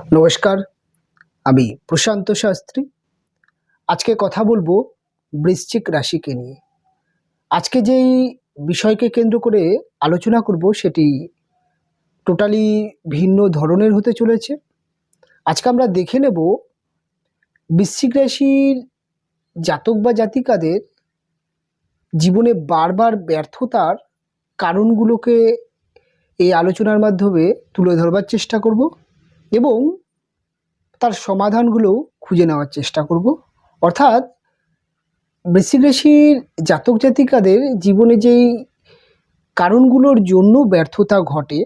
নমস্কার, আমি প্রশান্ত শাস্ত্রী। আজকে কথা বলবো বৃশ্চিক রাশিকে নিয়ে। আজকে যেই বিষয়কে কেন্দ্র করে আলোচনা করব সেটি টোটালি ভিন্ন ধরনের হতে চলেছে। আজকে আমরা দেখে নেব বৃশ্চিক রাশির জাতক বা জাতিকাদের জীবনে বারবার ব্যর্থতার কারণগুলোকে এই আলোচনার মাধ্যমে তুলে ধরবার চেষ্টা করব এবং তার সমাধানগুলোও খুঁজে নেওয়ার চেষ্টা করব। অর্থাৎ বৃশ্চিক রাশির জাতক জাতিকাদের জীবনে যেই কারণগুলোর জন্য ব্যর্থতা ঘটে,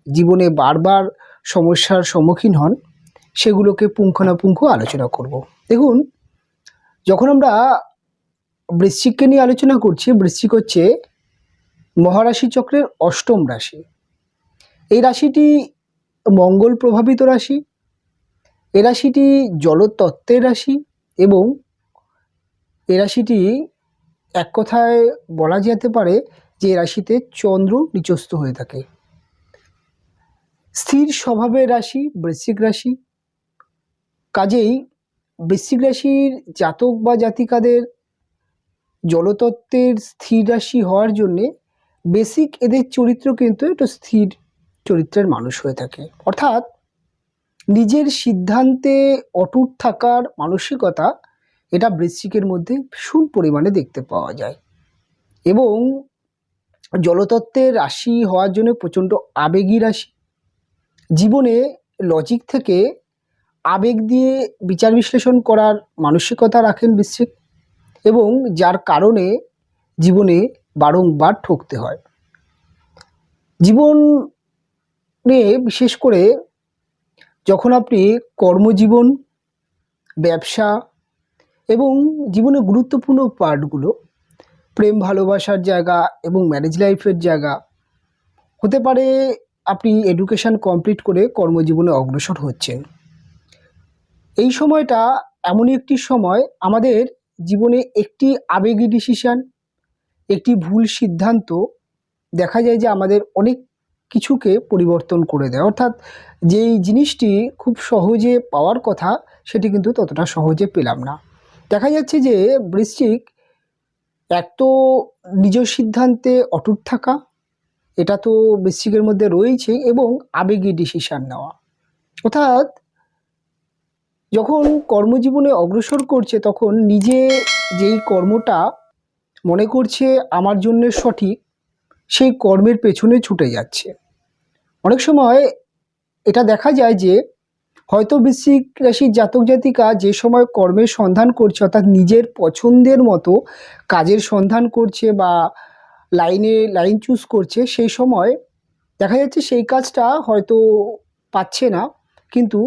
জীবনে বারবার সমস্যার সম্মুখীন হন, সেগুলোকে পুঙ্খানুপুঙ্খ আলোচনা করব। দেখুন, যখন আমরা বৃশ্চিককে নিয়ে আলোচনা করছি, বৃশ্চিক হচ্ছে মহারাশি চক্রের অষ্টম রাশি। এই রাশিটি মঙ্গল প্রভাবিত রাশি। এই রাশিটি জলতত্ত্বের রাশি এবং এই রাশিটি এক কথায় বলা যেতে পারে যে এই রাশিতে চন্দ্র নিচস্থ হয়ে থাকে। স্থির স্বভাবের রাশি বৃশ্চিক রাশি। কাজেই বৃশ্চিক রাশির জাতক বা জাতিকাদের জলতত্ত্বের স্থির রাশি হওয়ার জন্যে বেসিক এদের চরিত্র কিন্তু একটু স্থির চরিত্রের মানুষ হয়ে থাকে। অর্থাৎ নিজের সিদ্ধান্তে অটুট থাকার মানসিকতা এটা বৃশ্চিকের মধ্যে ভীষণ পরিমাণে দেখতে পাওয়া যায় এবং জলতত্ত্বের রাশি হওয়ার জন্য প্রচণ্ড আবেগী রাশি। জীবনে লজিক থেকে আবেগ দিয়ে বিচার বিশ্লেষণ করার মানসিকতা রাখেন বৃশ্চিক এবং যার কারণে জীবনে বারংবার ঠকতে হয়। জীবনে বিশেষ করে যখন আপনি কর্মজীবন, ব্যবসা এবং জীবনের গুরুত্বপূর্ণ পার্টগুলো, প্রেম ভালোবাসার জায়গা এবং ম্যারেজ লাইফের জায়গা হতে পারে, আপনি এডুকেশন কমপ্লিট করে কর্মজীবনে অগ্রসর হচ্ছেন। এই সময়টা এমনই একটি সময় আমাদের জীবনে একটি আবেগী ডিসিশান, একটি ভুল সিদ্ধান্ত দেখা যায় যে আমাদের অনেক কিছুকে পরিবর্তন করে দেয়। অর্থাৎ যেই জিনিসটি খুব সহজে পাওয়ার কথা সেটি কিন্তু ততটা সহজে পেলাম না। দেখা যাচ্ছে যে বৃশ্চিক এক তো নিজ সিদ্ধান্তে অটুট থাকা, এটা তো বৃশ্চিকের মধ্যে রয়েছে, এবং আবেগী ডিসিশান নেওয়া। অর্থাৎ যখন কর্মজীবনে অগ্রসর করছে তখন নিজে যেই কর্মটা মনে করছে আমার জন্য সঠিক, সেই কর্মের পেছনে ছুটে যাচ্ছে। অনেক সময় এটা দেখা যায় যে হয়তো বৃশ্চিক রাশির জাতক জাতিকা যে সময় কর্মের সন্ধান করছে, অর্থাৎ নিজের পছন্দের মতো কাজের সন্ধান করছে বা লাইন চুজ করছে, সেই সময় দেখা যাচ্ছে সেই কাজটা হয়তো পাচ্ছে না, কিন্তু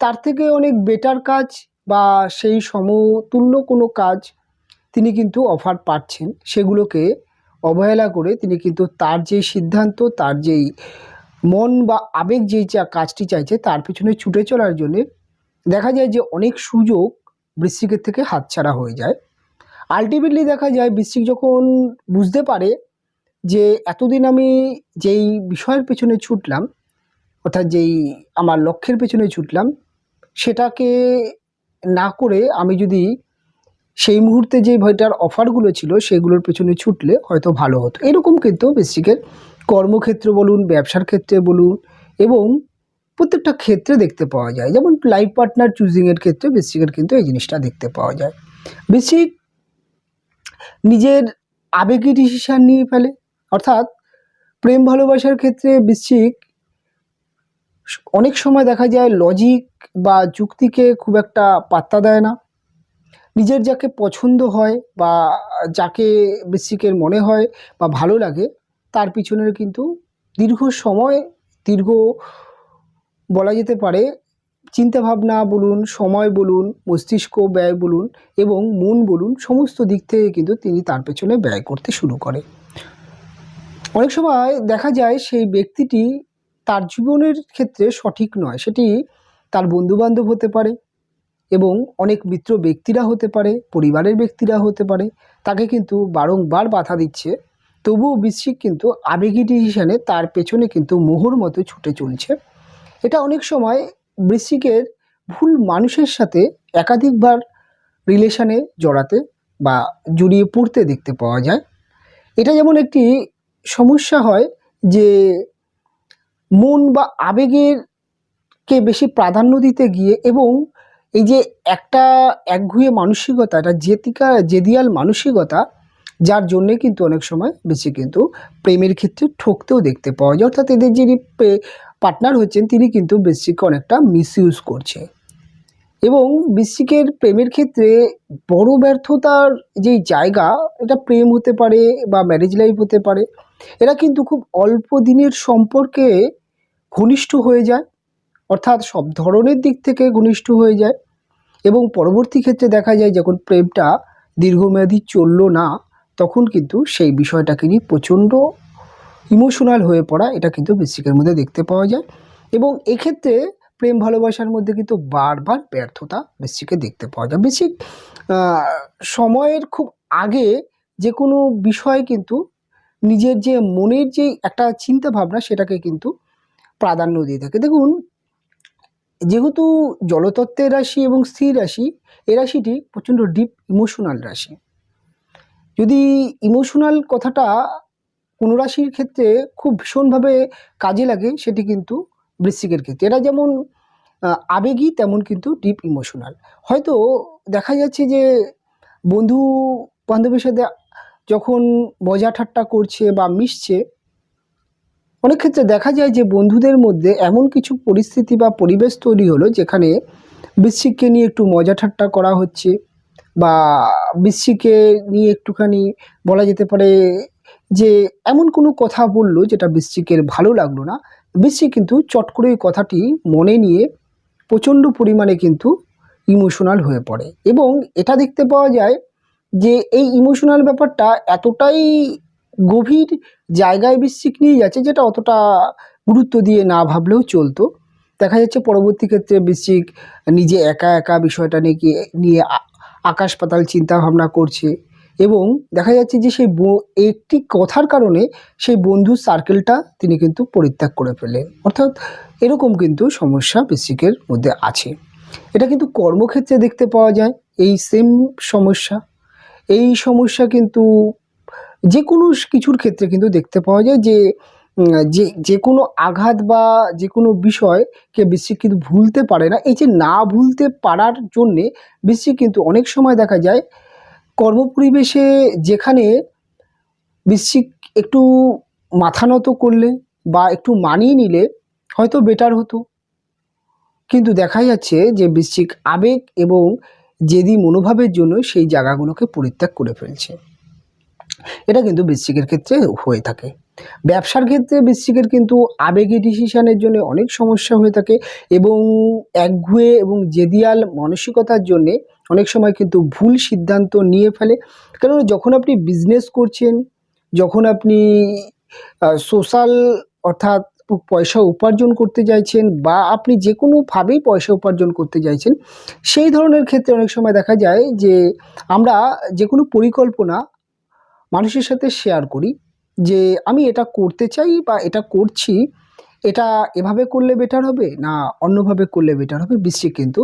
তার থেকে অনেক বেটার কাজ বা সেই সমতুল্য কোনো কাজ তিনি কিন্তু অফার পাচ্ছেন। সেগুলোকে অবহেলা করে তিনি কিন্তু তার যেই সিদ্ধান্ত, তার যেই মন বা আবেগ যেই কাজটি চাইছে তার পিছনে ছুটে চলার জন্যে দেখা যায় যে অনেক সুযোগ বৃশ্চিকের থেকে হাতছাড়া হয়ে যায়। আলটিমেটলি দেখা যায় বৃশ্চিক যখন বুঝতে পারে যে এতদিন আমি যেই বিষয়ের পেছনে ছুটলাম, অর্থাৎ যেই আমার লক্ষ্যের পেছনে ছুটলাম, সেটাকে না করে আমি যদি সেই মুহূর্তে যে ভয়টার অফারগুলো ছিল সেগুলোর পেছনে ছুটলে হয়তো ভালো হতো। এরকম কিন্তু বৃশ্চিকের কর্মক্ষেত্র বলুন, ব্যবসার ক্ষেত্রে বলুন, এবং প্রত্যেকটা ক্ষেত্রে দেখতে পাওয়া যায়। যেমন লাইফ পার্টনার চুজিংয়ের ক্ষেত্রে বৃশ্চিকের কিন্তু এই জিনিসটা দেখতে পাওয়া যায়। বৃশ্চিক নিজের আবেগী ডিসিশান নিয়ে ফেলে। অর্থাৎ প্রেম ভালোবাসার ক্ষেত্রে বৃশ্চিক অনেক সময় দেখা যায় লজিক বা যুক্তিকে খুব একটা পাত্তা দেয় না। নিজের যাকে পছন্দ হয় বা যাকে বৃশ্চিকের মনে হয় বা ভালো লাগে তার পিছনে কিন্তু দীর্ঘ সময়, দীর্ঘ বলা যেতে পারে চিন্তাভাবনা বলুন, সময় বলুন, মস্তিষ্ক ব্যয় বলুন এবং মন বলুন, সমস্ত দিক থেকে কিন্তু তিনি তার পেছনে ব্যয় করতে শুরু করে। অনেক সময় দেখা যায় সেই ব্যক্তিটি তার জীবনের ক্ষেত্রে সঠিক নয়, সেটি তার বন্ধুবান্ধব হতে পারে এবং অনেক মিত্র ব্যক্তিরা হতে পারে, পরিবারের ব্যক্তিরা হতে পারে, তাকে কিন্তু বারংবার বাধা দিচ্ছে। তবুও বৃশ্চিক কিন্তু আবেগী ডিসিশানে তার পেছনে কিন্তু মোহর মতো ছুটে চলছে। এটা অনেক সময় বৃশ্চিকের ভুল মানুষের সাথে একাধিকবার রিলেশনে জড়াতে বা জড়িয়ে পড়তে দেখতে পাওয়া যায়। এটা যেমন একটি সমস্যা হয় যে মন বা আবেগের কে বেশি প্রাধান্য দিতে গিয়ে এবং এই যে একটা একগুঁয়ে মানসিকতা, একটা জেদিয়াল মানসিকতা, যার জন্যে কিন্তু অনেক সময় বেশি কিন্তু প্রেমের ক্ষেত্রে ঠকতেও দেখতে পাওয়া যায়। অর্থাৎ এদের যিনি পার্টনার হচ্ছেন তিনি কিন্তু বৃশ্চিককে অনেকটা মিসইউজ করছে। এবং বৃশ্চিকের প্রেমের ক্ষেত্রে বড় ব্যর্থতার যেই জায়গা, এটা প্রেম হতে পারে বা ম্যারেজ লাইফ হতে পারে, এরা কিন্তু খুব অল্প দিনের সম্পর্কে ঘনিষ্ঠ হয়ে যায়, অর্থাৎ সব ধরনের দিক থেকে ঘনিষ্ঠ হয়ে যায় এবং পরবর্তী ক্ষেত্রে দেখা যায় যখন প্রেমটা দীর্ঘমেয়াদী চললো না, তখন কিন্তু সেই বিষয়টাকে নিয়ে প্রচণ্ড ইমোশনাল হয়ে পড়া, এটা কিন্তু বৃশ্চিকের মধ্যে দেখতে পাওয়া যায়। এবং এক্ষেত্রে প্রেম ভালোবাসার মধ্যে কিন্তু বারবার ব্যর্থতা বৃশ্চিকে দেখতে পাওয়া যায়। বৃশ্চিক সময়ের খুব আগে যে কোনো বিষয় কিন্তু নিজের যে মনের যে একটা চিন্তা ভাবনা, সেটাকে কিন্তু প্রাধান্য দিয়ে থাকে। দেখুন, যেহেতু জলতত্ত্বের রাশি এবং স্থির রাশি, এই রাশিটি প্রচণ্ড ডিপ ইমোশনাল রাশি। যদি ইমোশনাল কথাটা কোনো রাশির ক্ষেত্রে খুব ভীষণভাবে কাজে লাগে, সেটি কিন্তু বৃশ্চিকের ক্ষেত্রে। এরা যেমন আবেগী, তেমন কিন্তু ডিপ ইমোশনাল। হয়তো দেখা যাচ্ছে যে বন্ধু বান্ধবের সাথে যখন মজা ঠাট্টা করছে বা মিশছে, অনেক ক্ষেত্রে দেখা যায় যে বন্ধুদের মধ্যে এমন কিছু পরিস্থিতি বা পরিবেশ তৈরি হলো যেখানে বৃশ্চিককে নিয়ে একটু মজা ঠাট্টা করা হচ্ছে বা বৃশ্চিককে নিয়ে একটুখানি বলা যেতে পারে যে এমন কোনো কথা বললো যেটা বৃশ্চিকের ভালো লাগলো না, বৃশ্চিক কিন্তু চট করে ওই কথাটি মনে নিয়ে প্রচণ্ড পরিমাণে কিন্তু ইমোশনাল হয়ে পড়ে। এবং এটা দেখতে পাওয়া যায় যে এই ইমোশনাল ব্যাপারটা এতটাই গভীর জায়গায় বৃশ্চিক নিয়ে যাচ্ছে, যেটা অতটা গুরুত্ব দিয়ে না ভাবলেও চলতো। দেখা যাচ্ছে পরবর্তী ক্ষেত্রে বৃশ্চিক নিজে একা একা বিষয়টা নিয়ে আকাশ পাতাল চিন্তা ভাবনা করছে এবং দেখা যাচ্ছে যে সেই একটি কথার কারণে সেই বন্ধুর সার্কেলটা তিনি কিন্তু পরিত্যাগ করে ফেলেন। অর্থাৎ এরকম কিন্তু সমস্যা বৃশ্চিকের মধ্যে আছে। এটা কিন্তু কর্মক্ষেত্রে দেখতে পাওয়া যায় এই সেম সমস্যা। এই সমস্যা কিন্তু যে কোনো কিছুর ক্ষেত্রে কিন্তু দেখতে পাওয়া যায় যে যে কোনো আঘাত বা যে কোনো বিষয়কে বৃশ্চিক কিন্তু ভুলতে পারে না। এই যে না ভুলতে পারার জন্যে বৃশ্চিক কিন্তু অনেক সময় দেখা যায় কর্মপরিবেশে যেখানে বৃশ্চিক একটু মাথা নত করলে বা একটু মানিয়ে নিলে হয়তো বেটার হতো, কিন্তু দেখা যাচ্ছে যে বৃশ্চিক আবেগ এবং জেদি মনোভাবের জন্য সেই জায়গাগুলোকে পরিত্যাগ করে ফেলছে। এটা কিন্তু বৃশ্চিকের ক্ষেত্রে হয়ে থাকে। ব্যবসার ক্ষেত্রে বৃশ্চিকের কিন্তু আবেগী ডিসিশনের জন্য অনেক সমস্যা হয়ে থাকে এবং একগুঁয়ে এবং জেদিয়াল মানসিকতার জন্যে অনেক সময় কিন্তু ভুল সিদ্ধান্ত নিয়ে ফেলে। কারণ যখন আপনি বিজনেস করছেন, যখন আপনি সোশ্যাল অর্থাৎ পয়সা উপার্জন করতে চাইছেন বা আপনি যে কোনোভাবেই পয়সা উপার্জন করতে চাইছেন, সেই ধরনের ক্ষেত্রে অনেক সময় দেখা যায় যে আমরা যে কোনো পরিকল্পনা মানুষের সাথে শেয়ার করি যে আমি এটা করতে চাই বা এটা করছি, এটা এভাবে করলে বেটার হবে না অন্যভাবে করলে বেটার হবে। বৃশ্চিক কিন্তু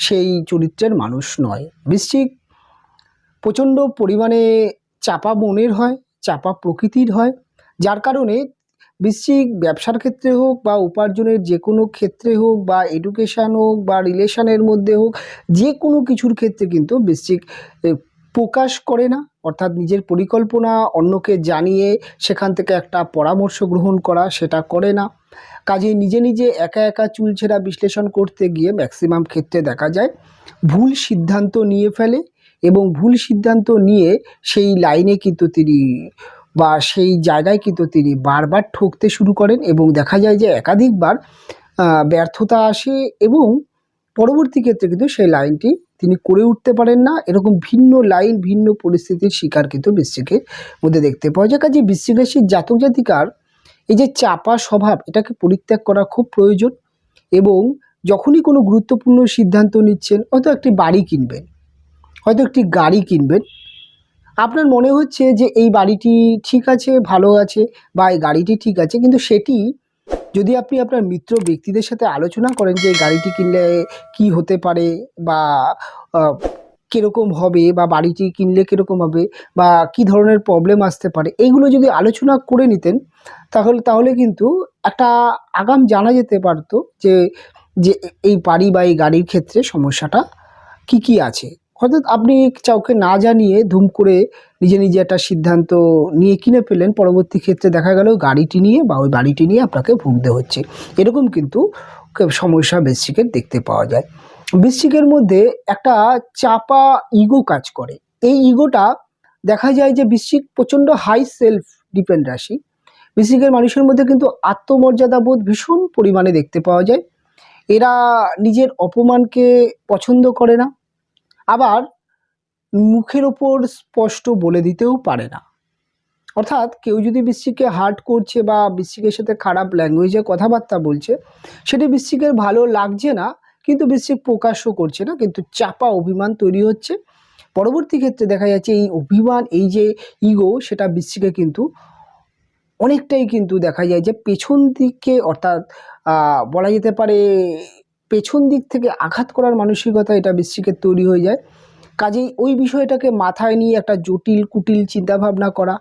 সেই চরিত্রের মানুষ নয়। বৃশ্চিক প্রচণ্ড পরিমাণে চাপা মনের হয়, চাপা প্রকৃতির হয়, যার কারণে বৃশ্চিক ব্যবসার ক্ষেত্রে হোক বা উপার্জনের যে কোনো ক্ষেত্রে হোক বা এডুকেশান হোক বা রিলেশনের মধ্যে হোক, যে কোনো কিছুর ক্ষেত্রে কিন্তু বৃশ্চিক প্রকাশ করে না। অর্থাৎ নিজের পরিকল্পনা অন্যকে জানিয়ে সেখান থেকে একটা পরামর্শ গ্রহণ করা, সেটা করে না। কাজেই নিজে নিজে একা একা চুলছেঁড়া বিশ্লেষণ করতে গিয়ে ম্যাক্সিমাম ক্ষেত্রে দেখা যায় ভুল সিদ্ধান্ত নিয়ে ফেলে এবং ভুল সিদ্ধান্ত নিয়ে সেই লাইনে কিন্তু তিনি বা সেই জায়গায় কিন্তু তিনি বারবার ঠকতে শুরু করেন এবং দেখা যায় যে একাধিকবার ব্যর্থতা আসে এবং পরবর্তী ক্ষেত্রে কিন্তু সেই লাইনটি তিনি করে উঠতে পারেন না। এরকম ভিন্ন লাইন, ভিন্ন পরিস্থিতির শিকার কিন্তু বৃশ্চিকের মধ্যে দেখতে পাওয়া যায়। কাজে বৃশ্চিক রাশির জাতক জাতিকার এই যে চাপা স্বভাব, এটাকে পরিত্যাগ করা খুব প্রয়োজন। এবং যখনই কোনো গুরুত্বপূর্ণ সিদ্ধান্ত নিচ্ছেন, হয়তো একটি বাড়ি কিনবেন, হয়তো একটি গাড়ি কিনবেন, আপনার মনে হচ্ছে যে এই বাড়িটি ঠিক আছে, ভালো আছে বা এই গাড়িটি ঠিক আছে, কিন্তু সেটি যদি আপনি আপনার মিত্র ব্যক্তিদের সাথে আলোচনা করেন যে গাড়িটি কিনলে কি হতে পারে বা কীরকম হবে বা বাড়িটি কিনলে কীরকম হবে বা কি ধরনের প্রবলেম আসতে পারে, এইগুলো যদি আলোচনা করে নিতেন তাহলে কিন্তু একটা আগাম জানা যেতে পারতো যে যে এই বাড়ি বা এই গাড়ির ক্ষেত্রে সমস্যাটা কি আছে। অর্থাৎ আপনি কাউকে না জানিয়ে ধুম করে নিজে একটা সিদ্ধান্ত নিয়ে কিনে ফেললেন, পরবর্তী ক্ষেত্রে দেখা গেল গাড়িটি নিয়ে বা ওই বাড়িটি নিয়ে আপনাকে ভুগতে হচ্ছে। এরকম কিন্তু সমস্যা বৃশ্চিকের দেখতে পাওয়া যায়। বৃশ্চিকের মধ্যে একটা চাপা ইগো কাজ করে। এই ইগোটা দেখা যায় যে বৃশ্চিক প্রচণ্ড হাই সেলফ ডিপেন্ড রাশি। বৃশ্চিকের মানুষের মধ্যে কিন্তু আত্মমর্যাদা বোধ ভীষণ পরিমাণে দেখতে পাওয়া যায়। এরা নিজের অপমানকে পছন্দ করে না, আবার মুখের ওপর স্পষ্ট বলে দিতেও পারে না। অর্থাৎ কেউ যদি বৃশ্চিককে হার্ট করছে বা বৃশ্চিকের সাথে খারাপ ল্যাঙ্গুয়েজে কথাবার্তা বলছে, সেটি বৃশ্চিকের ভালো লাগছে না, কিন্তু বৃশ্চিক প্রকাশও করছে না, কিন্তু চাপা অভিমান তৈরি হচ্ছে। পরবর্তী ক্ষেত্রে দেখা যাচ্ছে এই অভিমান, এই যে ইগো, সেটা বৃশ্চিকে কিন্তু অনেকটাই কিন্তু দেখা যায় যে পেছন দিকে, অর্থাৎ বলা যেতে পারে পেছন দিক থেকে আঘাত করার মানসিকতা এটা বৃশ্চিকের তৈরি হয়ে যায়। কাজেই ওই বিষয়টাকে মাথায় নিয়ে একটা জটিল কুটিল চিন্তাভাবনা করা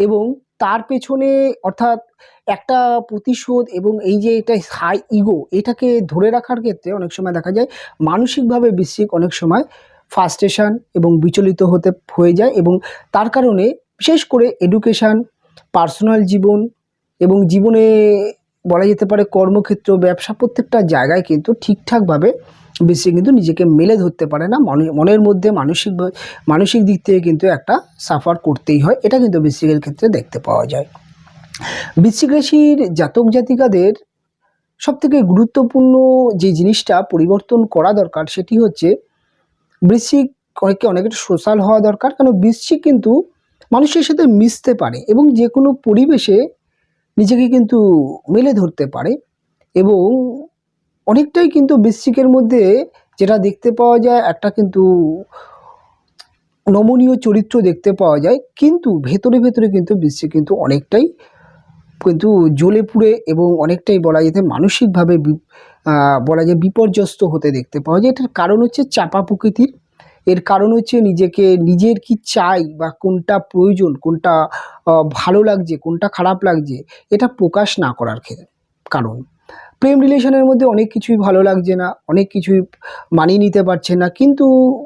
এবং তার পেছনে, অর্থাৎ একটা প্রতিশোধ এবং এই যে এটা হাই ইগো, এটাকে ধরে রাখার ক্ষেত্রে অনেক সময় দেখা যায় মানসিকভাবে বৃশ্চিক অনেক সময় ফ্রাস্ট্রেশন এবং বিচলিত হয়ে যায় এবং তার কারণে বিশেষ করে এডুকেশান, পার্সোনাল জীবন এবং জীবনে বলা যেতে পারে কর্মক্ষেত্র, ব্যবসা, প্রত্যেকটা জায়গায় কিন্তু ঠিকঠাকভাবে বৃশ্চিক কিন্তু নিজেকে মেলে ধরতে পারে না। মনের মধ্যে মানসিক দিক থেকে কিন্তু একটা সাফার করতেই হয়। এটা কিন্তু বৃশ্চিকের ক্ষেত্রে দেখতে পাওয়া যায়। বৃশ্চিক রাশির জাতক জাতিকাদের সবথেকে গুরুত্বপূর্ণ যে জিনিসটা পরিবর্তন করা দরকার, সেটি হচ্ছে বৃশ্চিক অনেকটা সোশ্যাল হওয়া দরকার। কারণ বৃশ্চিক কিন্তু মানুষের সাথে মিশতে পারে এবং যে কোনো পরিবেশে নিজেকে কিন্তু মেলে ধরতে পারে এবং অনেকটাই কিন্তু বৃশ্চিকের মধ্যে যেটা দেখতে পাওয়া যায়, একটা কিন্তু নমনীয় চরিত্র দেখতে পাওয়া যায়, কিন্তু ভেতরে কিন্তু বৃশ্চিক কিন্তু অনেকটাই কিন্তু জ্বলে পুড়ে এবং অনেকটাই বলা যেতে মানসিকভাবে বলা যায় বিপর্যস্ত হতে দেখতে পাওয়া যায়। এটার কারণ হচ্ছে চাপা প্রকৃতির। এর কারণ হচ্ছে নিজের কি চাই বা কোনটা প্রয়োজন, কোনটা ভালো লাগছে, কোনটা খারাপ লাগছে, এটা প্রকাশ না করার কারণ। প্রেম রিলেশনের মধ্যে অনেক কিছুই ভালো লাগছে না, অনেক কিছুই মানিয়ে নিতে পারছে না, কিন্তু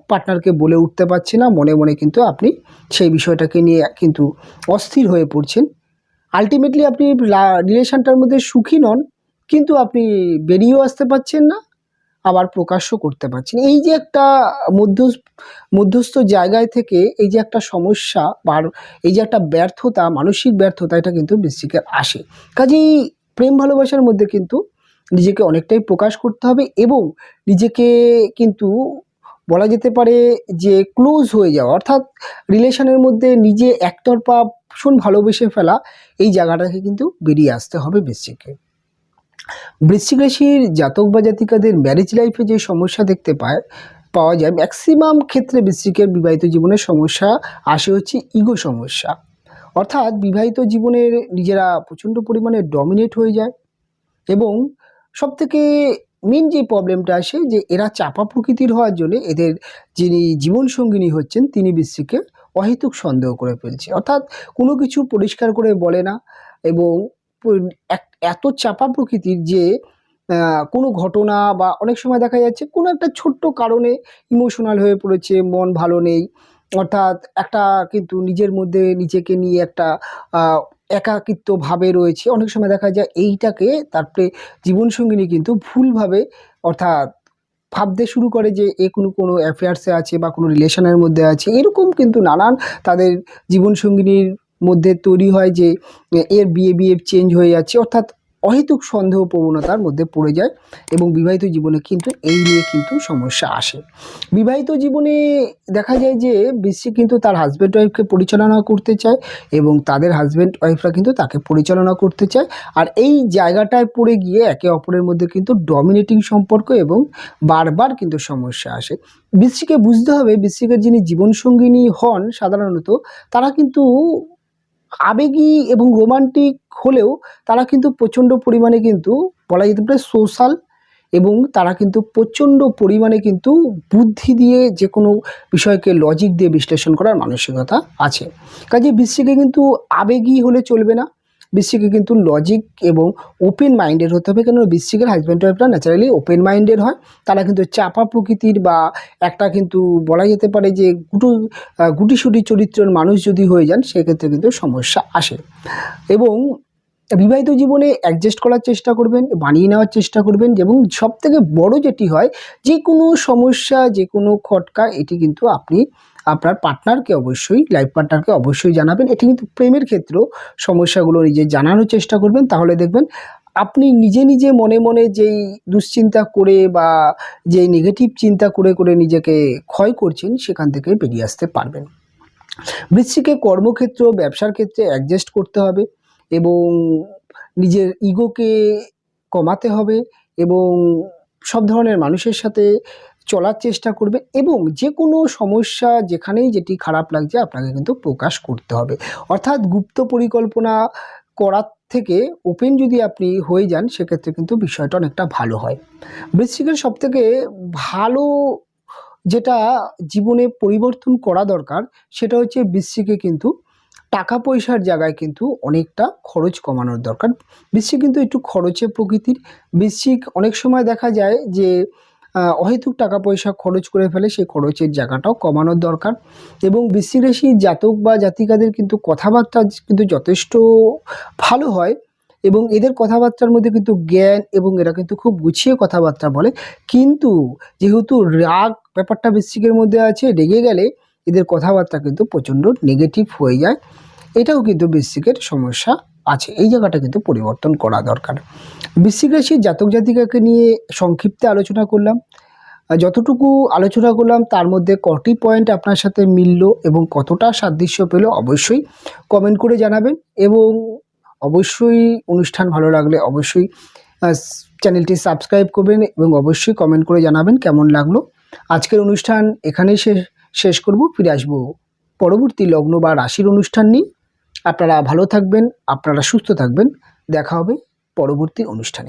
পার্টনারকে বলে উঠতে পারছে না। মনে কিন্তু আপনি সেই বিষয়টাকে নিয়ে কিন্তু অস্থির হয়ে পড়ছেন। আলটিমেটলি আপনি রিলেশনটার মধ্যে সুখী নন, কিন্তু আপনি বেরিয়েও আসতে পারছেন না, আবার প্রকাশও করতে পারছেন। এই যে একটা মধ্যস্থ জায়গায় থেকে এই যে একটা সমস্যা বা এই যে একটা ব্যর্থতা, মানসিক ব্যর্থতা, এটা কিন্তু বৃশ্চিকের আসে। কাজেই প্রেম ভালোবাসার মধ্যে কিন্তু নিজেকে অনেকটাই প্রকাশ করতে হবে এবং নিজেকে কিন্তু বলা যেতে পারে যে ক্লোজ হয়ে যাওয়া, অর্থাৎ রিলেশনের মধ্যে নিজে একতরফা ভীষণ ভালোবেসে ফেলা, এই জায়গাটাকে কিন্তু বেরিয়ে আসতে হবে বৃশ্চিককে। বৃশ্চিক রাশির জাতক বা জাতিকাদের ম্যারেজ লাইফে যে সমস্যা দেখতে পাওয়া যায়, ম্যাক্সিমাম ক্ষেত্রে বৃশ্চিকের বিবাহিত জীবনের সমস্যা আসে হচ্ছে ইগো সমস্যা। অর্থাৎ বিবাহিত জীবনের নিজেরা প্রচণ্ড পরিমাণে ডমিনেট হয়ে যায় এবং সবথেকে মেন যে প্রবলেমটা আসে যে এরা চাপা প্রকৃতির হওয়ার জন্য এদের যিনি জীবনসঙ্গিনী হচ্ছেন তিনি বৃশ্চিককে অহেতুক সন্দেহ করে ফেলছে। অর্থাৎ কোনো কিছু পরিষ্কার করে বলে না এবং এত চাপা প্রকৃতির যে কোনো ঘটনা বা অনেক সময় দেখা যাচ্ছে কোনো একটা ছোট্ট কারণে ইমোশনাল হয়ে পড়েছে, মন ভালো নেই, অর্থাৎ একটা কিন্তু নিজের মধ্যে নিজেকে নিয়ে একটা একাকিত্ব ভাবে রয়েছে। অনেক সময় দেখা যায় এইটাকে তারপরে জীবনসঙ্গিনী কিন্তু ভুলভাবে, অর্থাৎ ভাবতে শুরু করে যে এ কোনো অ্যাফেয়ার্সে আছে বা কোনো রিলেশনের মধ্যে আছে। এরকম কিন্তু নানান তাদের জীবনসঙ্গিনীর মধ্যে তৈরি হয় যে এর বিহেভিয়ার চেঞ্জ হয়ে যাচ্ছে, অর্থাৎ অহেতুক সন্দেহ প্রবণতার মধ্যে পড়ে যায় এবং বিবাহিত জীবনে কিন্তু এই নিয়ে কিন্তু সমস্যা আসে। বিবাহিত জীবনে দেখা যায় যে বৃশ্চিক কিন্তু তার হাজব্যান্ড ওয়াইফকে পরিচালনা করতে চায় এবং তাদের হাজব্যান্ড ওয়াইফরা কিন্তু তাকে পরিচালনা করতে চায়। আর এই জায়গাটায় পড়ে গিয়ে একে অপরের মধ্যে কিন্তু ডমিনেটিং সম্পর্ক এবং বারবার কিন্তু সমস্যা আসে। বৃশ্চিকে বুঝতে হবে, বৃশ্চিকের যিনি জীবনসঙ্গিনী হন সাধারণত তারা কিন্তু আবেগী এবং রোমান্টিক হলেও তারা কিন্তু প্রচণ্ড পরিমাণে কিন্তু বলা যেতে পারে সোশ্যাল, এবং তারা কিন্তু প্রচণ্ড পরিমাণে কিন্তু বুদ্ধি দিয়ে যে কোনো বিষয়কে লজিক দিয়ে বিশ্লেষণ করার মানসিকতা আছে। কাজে বৃশ্চিকে কিন্তু আবেগী হলে চলবে না, বৃশ্চিকে কিন্তু লজিক এবং ওপেন মাইন্ডেড হতে হবে। কেন বৃশ্চিকের হাজব্যান্ড ওয়াইফরা ন্যাচারালি ওপেন মাইন্ডেড হয়, তারা কিন্তু চাপা প্রকৃতির বা একটা কিন্তু বলা যেতে পারে যে গুটিসুটি চরিত্রের মানুষ যদি হয়ে যান সেক্ষেত্রে কিন্তু সমস্যা আসে। এবং বিবাহিত জীবনে অ্যাডজাস্ট করার চেষ্টা করবেন, মানিয়ে নেওয়ার চেষ্টা করবেন, এবং সবথেকে বড় যেটি হয় যে কোনো সমস্যা যে কোনো খটকা এটি কিন্তু আপনি আপনার পার্টনারকে অবশ্যই লাইফ পার্টনারকে অবশ্যই জানাবেন। এটি কিন্তু প্রেমের ক্ষেত্রেও সমস্যাগুলো নিজে জানানোর চেষ্টা করবেন, তাহলে দেখবেন আপনি নিজে নিজে মনে মনে যেই দুশ্চিন্তা করে বা যেই নেগেটিভ চিন্তা করে করে নিজেকে ক্ষয় করছেন সেখান থেকে বেরিয়ে আসতে পারবেন। বৃশ্চিকে কর্মক্ষেত্র ব্যবসার ক্ষেত্রে অ্যাডজাস্ট করতে হবে এবং নিজের ইগোকে কমাতে হবে এবং সব ধরনের মানুষের সাথে চলার চেষ্টা করবে, এবং যে কোনো সমস্যা যেখানেই যেটি খারাপ লাগছে আপনাকে কিন্তু প্রকাশ করতে হবে। অর্থাৎ গুপ্ত পরিকল্পনা করার থেকে ওপেন যদি আপনি হয়ে যান সেক্ষেত্রে কিন্তু বিষয়টা অনেকটা ভালো হয়। বৃশ্চিকের সবথেকে ভালো যেটা জীবনে পরিবর্তন করা দরকার সেটা হচ্ছে বৃশ্চিকে কিন্তু টাকা পয়সার জায়গায় কিন্তু অনেকটা খরচ কমানোর দরকার। বৃশ্চিক কিন্তু একটু খরচে প্রকৃতির। বৃশ্চিক অনেক সময় দেখা যায় যে অহেতুক টাকা পয়সা খরচ করে ফেলে, সেই খরচের জায়গাটাও কমানোর দরকার। এবং বৃশ্চিক রাশির জাতক বা জাতিকাদের কিন্তু কথাবার্তা কিন্তু যথেষ্ট ভালো হয়, এবং এদের কথাবার্তার মধ্যে কিন্তু জ্ঞান, এবং এরা কিন্তু খুব গুছিয়ে কথাবার্তা বলে। কিন্তু যেহেতু রাগ ব্যাপারটা বৃশ্চিকের মধ্যে আছে, রেগে গেলে এদের কথাবার্তা কিন্তু প্রচণ্ড নেগেটিভ হয়ে যায়, এটাও কিন্তু বৃশ্চিকের সমস্যা আছে। এই জায়গাটা কিন্তু পরিবর্তন করা দরকার। বৃশ্চিক রাশির জাতক জাতিকাকে নিয়ে সংক্ষিপ্তে আলোচনা করলাম। যতটুকু আলোচনা করলাম তার মধ্যে কটি পয়েন্ট আপনার সাথে মিলল এবং কতটা সাদৃশ্য পেল অবশ্যই কমেন্ট করে জানাবেন, এবং অবশ্যই অনুষ্ঠান ভালো লাগলে অবশ্যই চ্যানেলটি সাবস্ক্রাইব করবেন এবং অবশ্যই কমেন্ট করে জানাবেন কেমন লাগলো। আজকের অনুষ্ঠান এখানেই শেষ করব। ফিরে আসবো পরবর্তী লগ্ন বা রাশির অনুষ্ঠান নিয়ে। আপনারা ভালো থাকবেন, আপনারা সুস্থ থাকবেন। দেখা হবে পরবর্তী অনুষ্ঠানে।